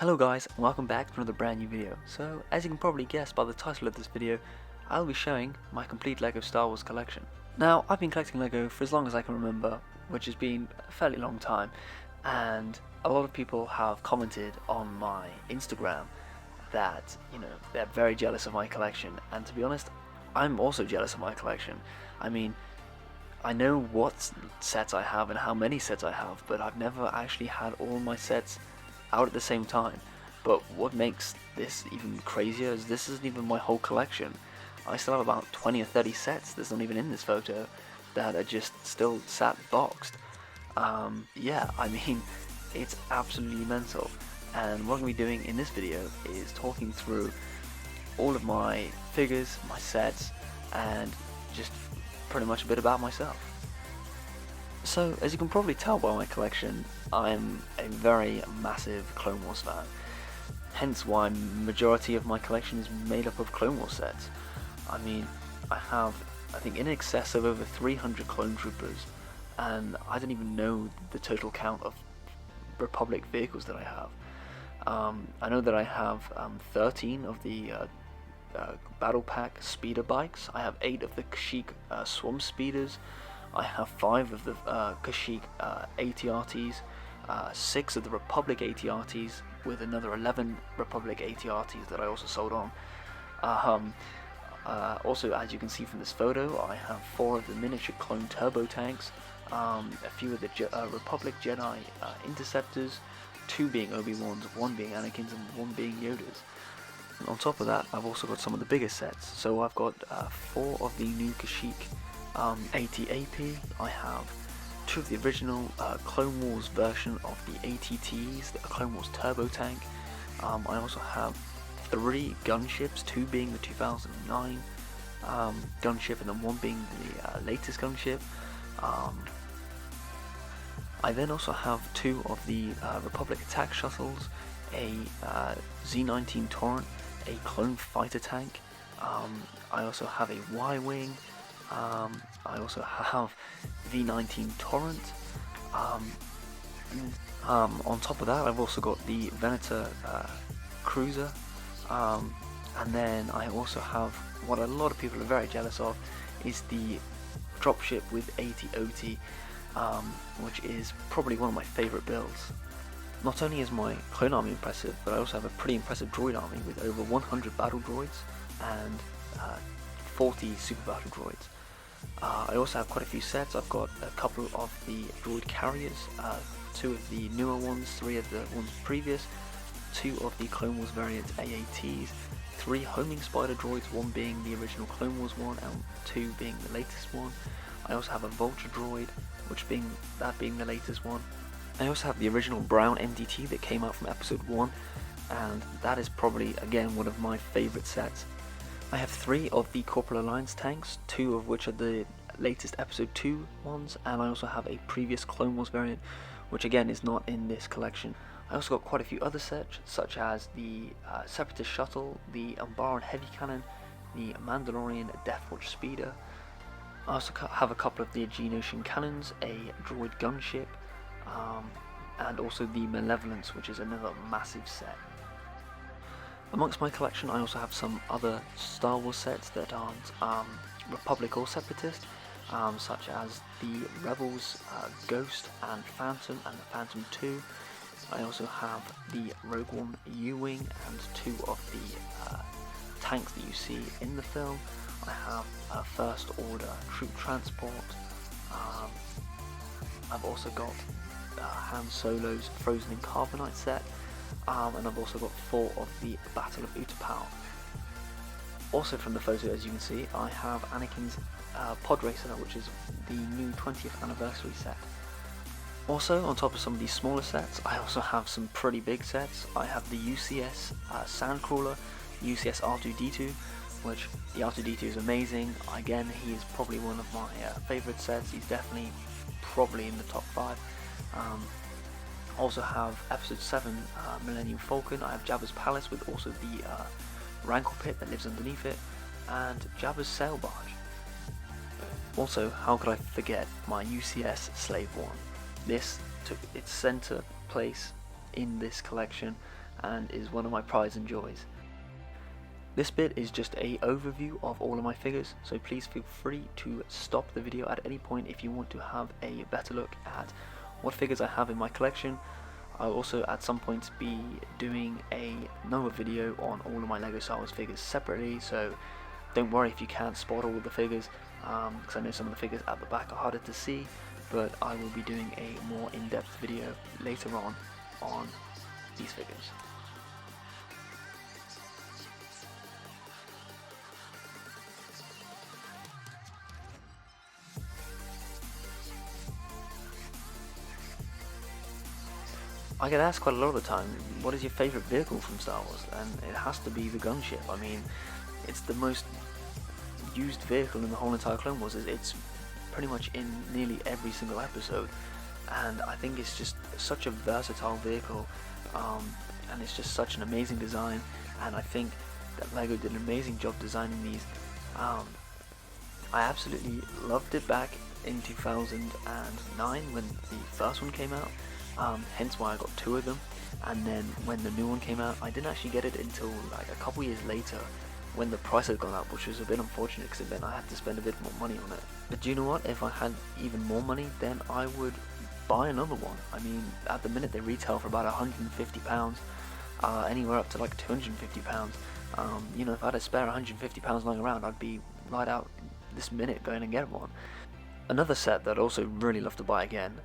Hello guys, and welcome back to another brand new video. So, as you can probably guess by the title of this video, I'll be showing my complete LEGO Star Wars collection. Now, I've been collecting LEGO for as long as I can remember, which has been a fairly long time, and a lot of people have commented on my Instagram that, they're very jealous of my collection, and to be honest, I'm also jealous of my collection. I mean, I know what sets I have and how many sets I have, but I've never actually had all my sets out at the same time. But what makes this even crazier is this isn't even my whole collection. I still have about 20 or 30 sets that's not even in this photo that are just still sat boxed. Yeah, I mean, it's absolutely mental. And what I'm going to be doing in this video is talking through all of my figures, my sets, and just pretty much a bit about myself. So, as you can probably tell by my collection, I'm a very massive Clone Wars fan. Hence why majority of my collection is made up of Clone Wars sets. I mean, I have, I think, in excess of over 300 Clone Troopers, and I don't even know the total count of Republic vehicles that I have. I know that I have 13 of the Battle Pack speeder bikes. I have 8 of the Kashyyyk Swamp Speeders. I have 5 of the Kashyyyk ATRTs, 6 of the Republic ATRTs, with another 11 Republic ATRTs that I also sold on. Also, as you can see from this photo, I have 4 of the miniature clone turbo tanks, a few of the Republic Jedi interceptors, 2 being Obi-Wans, 1 being Anakin's, and 1 being Yoda's. And on top of that, I've also got some of the bigger sets. So I've got 4 of the new Kashyyyk AT-AP. I have 2 of the original Clone Wars version of the ATTs, the Clone Wars Turbo Tank. I also have 3 gunships, 2 being the 2009 gunship and then 1 being the latest gunship. I then also have 2 of the Republic attack shuttles, a Z-19 Torrent, a clone fighter tank. I also have a Y-Wing. I also have V-19 Torrent. On top of that, I've also got the Venator Cruiser. And then I also have what a lot of people are very jealous of, is the dropship with AT-OT, which is probably one of my favourite builds. Not only is my clone army impressive, but I also have a pretty impressive droid army with over 100 battle droids and 40 super battle droids. I also have quite a few sets. I've got a couple of the droid carriers, 2 of the newer ones, 3 of the ones previous, 2 of the Clone Wars variant AATs, 3 homing spider droids, 1 being the original Clone Wars one and 2 being the latest one. I also have a vulture droid, being the latest one. I also have the original brown MDT that came out from episode 1, and that is probably again one of my favourite sets. I have 3 of the Corporal Alliance tanks, 2 of which are the latest episode 2 ones, and I also have a previous Clone Wars variant, which again is not in this collection. I also got quite a few other sets, such as the Separatist Shuttle, the Umbaran Heavy Cannon, the Mandalorian Death Watch Speeder. I also have a couple of the Geonosian Cannons, a droid gunship, and also the Malevolence, which is another massive set. Amongst my collection, I also have some other Star Wars sets that aren't Republic or Separatist, such as the Rebels Ghost and Phantom and the Phantom 2. I also have the Rogue One U-Wing and 2 of the tanks that you see in the film. I have a First Order Troop Transport. I've also got Han Solo's Frozen in Carbonite set. And I've also got 4 of the Battle of Utapau. Also from the photo, as you can see, I have Anakin's Pod Racer, which is the new 20th anniversary set. Also, on top of some of these smaller sets, I also have some pretty big sets. I have the UCS Sandcrawler, UCS R2-D2, which the R2-D2 is amazing. Again, he is probably one of my favourite sets. He's definitely probably in the top 5. Also have episode 7 Millennium Falcon. I have Jabba's Palace with also the Rancor Pit that lives underneath it, and Jabba's Sail Barge. Also, how could I forget my UCS Slave One? This took its center place in this collection, and is one of my prides and joys. This bit is just a overview of all of my figures, so please feel free to stop the video at any point if you want to have a better look at what figures I have in my collection. I'll also at some point be doing another video on all of my LEGO Star Wars figures separately, so don't worry if you can't spot all of the figures, because I know some of the figures at the back are harder to see, but I will be doing a more in-depth video later on these figures. I get asked quite a lot of the time, what is your favourite vehicle from Star Wars? And it has to be the gunship. I mean, it's the most used vehicle in the whole entire Clone Wars. It's pretty much in nearly every single episode, and I think it's just such a versatile vehicle, and it's just such an amazing design, and I think that LEGO did an amazing job designing these. I absolutely loved it back in 2009 when the first one came out. Hence why I got 2 of them, and then when the new one came out I didn't actually get it until like a couple years later when the price had gone up, which was a bit unfortunate because then I had to spend a bit more money on it. But do you know what, if I had even more money then I would buy another one. I mean, at the minute they retail for about £150, anywhere up to like £250. You know, if I had a spare £150 lying around I'd be right out this minute going and get one. Another set that I'd also really love to buy again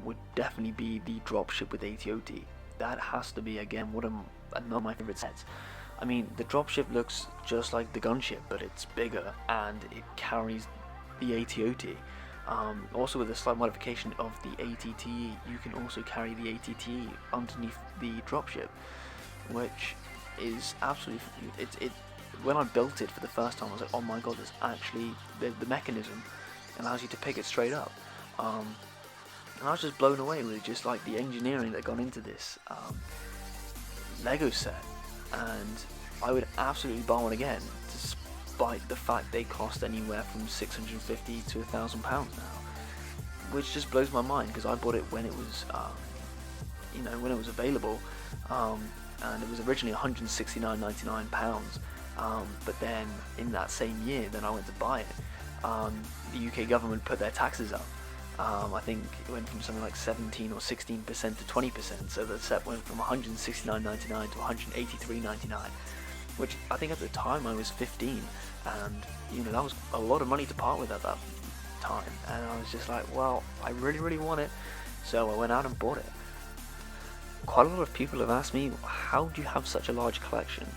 would definitely be the dropship with AT-OT. That has to be, again, one of my favorite sets. I mean, the dropship looks just like the gunship, but it's bigger and it carries the AT-OT. Also, with a slight modification of the ATTE, you can also carry the ATTE underneath the dropship, which is absolutely. When I built it for the first time, I was like, oh my god, there's actually the mechanism allows you to pick it straight up. And I was just blown away with just like the engineering that gone into this LEGO set, and I would absolutely buy one again, despite the fact they cost anywhere from £650 to £1,000 now, which just blows my mind because I bought it when it was, when it was available, and it was originally £169.99, but then in that same year, then I went to buy it. The UK government put their taxes up. I think it went from something like 17 or 16% to 20%, so the set went from £169.99 to £183.99, which I think at the time I was 15, and that was a lot of money to part with at that time, and I was just like, well, I really want it, so I went out and bought it. Quite a lot of people have asked me, how do you have such a large collection?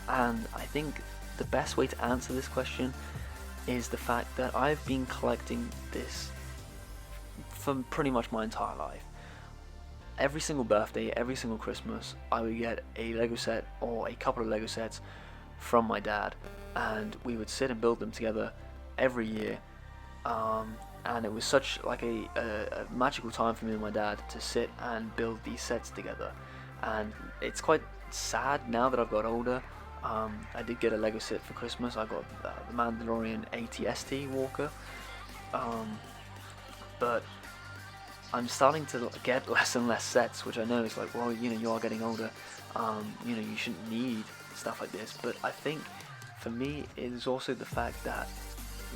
And I think the best way to answer this question is the fact that I've been collecting this for pretty much my entire life. Every single birthday, every single Christmas, I would get a Lego set or a couple of Lego sets from my dad, and we would sit and build them together every year. And it was such like a magical time for me and my dad to sit and build these sets together. And it's quite sad now that I've got older. I did get a Lego set for Christmas. I got the Mandalorian AT-ST Walker, but I'm starting to get less and less sets, which I know is like, well, you are getting older, you shouldn't need stuff like this. But I think for me it is also the fact that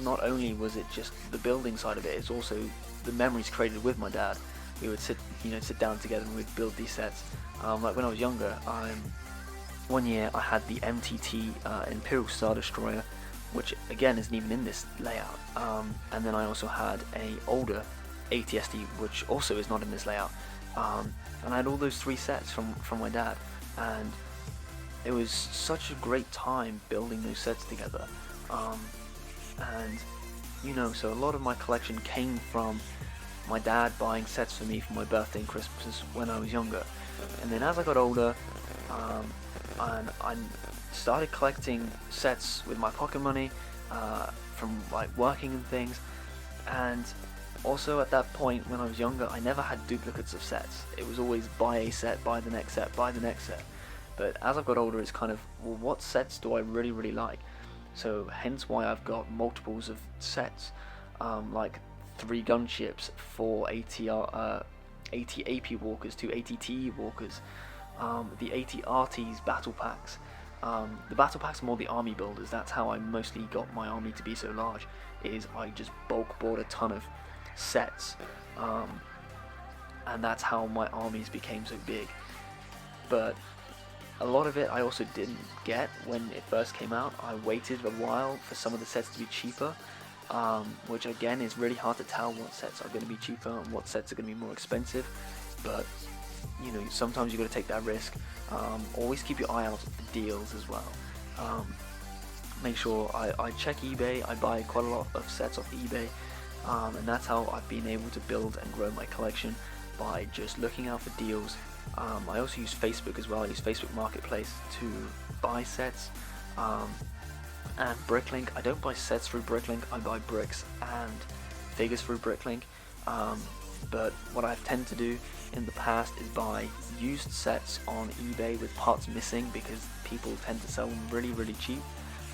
not only was it just the building side of it, it's also the memories created with my dad. We would sit down together and we'd build these sets. Like when I was younger, one year I had the MTT Imperial Star Destroyer, which again isn't even in this layout, and then I also had a older AT-ST, which also is not in this layout, and I had all those 3 sets from my dad, and it was such a great time building those sets together, and so a lot of my collection came from my dad buying sets for me for my birthday and Christmas when I was younger. And then as I got older, and I started collecting sets with my pocket money from like working and things, and also at that point when I was younger I never had duplicates of sets. It was always buy a set, buy the next set, buy the next set. But as I've got older, it's kind of, well, what sets do I really like? So hence why I've got multiples of sets, like 3 gunships, 4 AT-AP walkers, 2 ATTE walkers, the 80 RT's battle packs. The battle packs are more the army builders. That's how I mostly got my army to be so large, is I just bulk bought a ton of sets, and that's how my armies became so big. But a lot of it I also didn't get when it first came out. I waited a while for some of the sets to be cheaper, which again is really hard to tell what sets are going to be cheaper and what sets are going to be more expensive, but you know, sometimes you got to take that risk. Always keep your eye out for deals as well. Make sure I check eBay. I buy quite a lot of sets off eBay, and that's how I've been able to build and grow my collection, by just looking out for deals. I also use Facebook as well. I use Facebook Marketplace to buy sets, and Bricklink. I don't buy sets through Bricklink, I buy bricks and figures through Bricklink. But what I've tended to do in the past is buy used sets on eBay with parts missing, because people tend to sell them really cheap,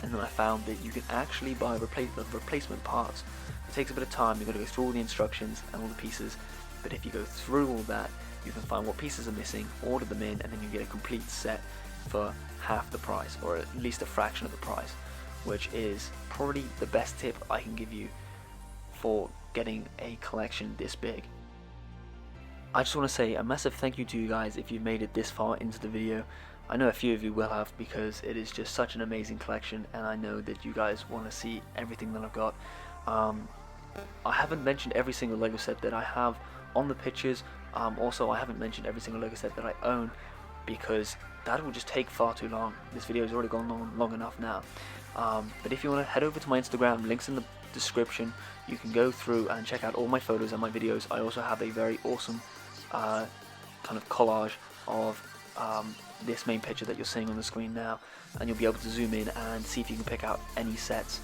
and then I found that you can actually buy replacement parts. It takes a bit of time. You've got to go through all the instructions and all the pieces, but if you go through all that, you can find what pieces are missing, order them in, and then you get a complete set for half the price, or at least a fraction of the price, which is probably the best tip I can give you for getting a collection this big. I just want to say a massive thank you to you guys if you've made it this far into the video. I know a few of you will have, because it is just such an amazing collection, and I know that you guys want to see everything that I've got. I haven't mentioned every single Lego set that I have on the pictures. Also, I haven't mentioned every single Lego set that I own, because that will just take far too long. This video has already gone long enough now. But if you want to head over to my Instagram, links in the description, you can go through and check out all my photos and my videos. I also have a very awesome kind of collage of this main picture that you're seeing on the screen now, and you'll be able to zoom in and see if you can pick out any sets.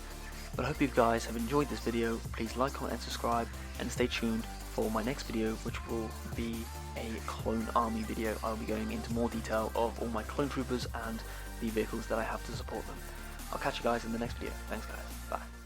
But I hope you guys have enjoyed this video. Please like, comment and subscribe, and stay tuned for my next video, which will be a clone army video. I'll be going into more detail of all my clone troopers and the vehicles that I have to support them. I'll catch you guys in the next video. Thanks guys, bye.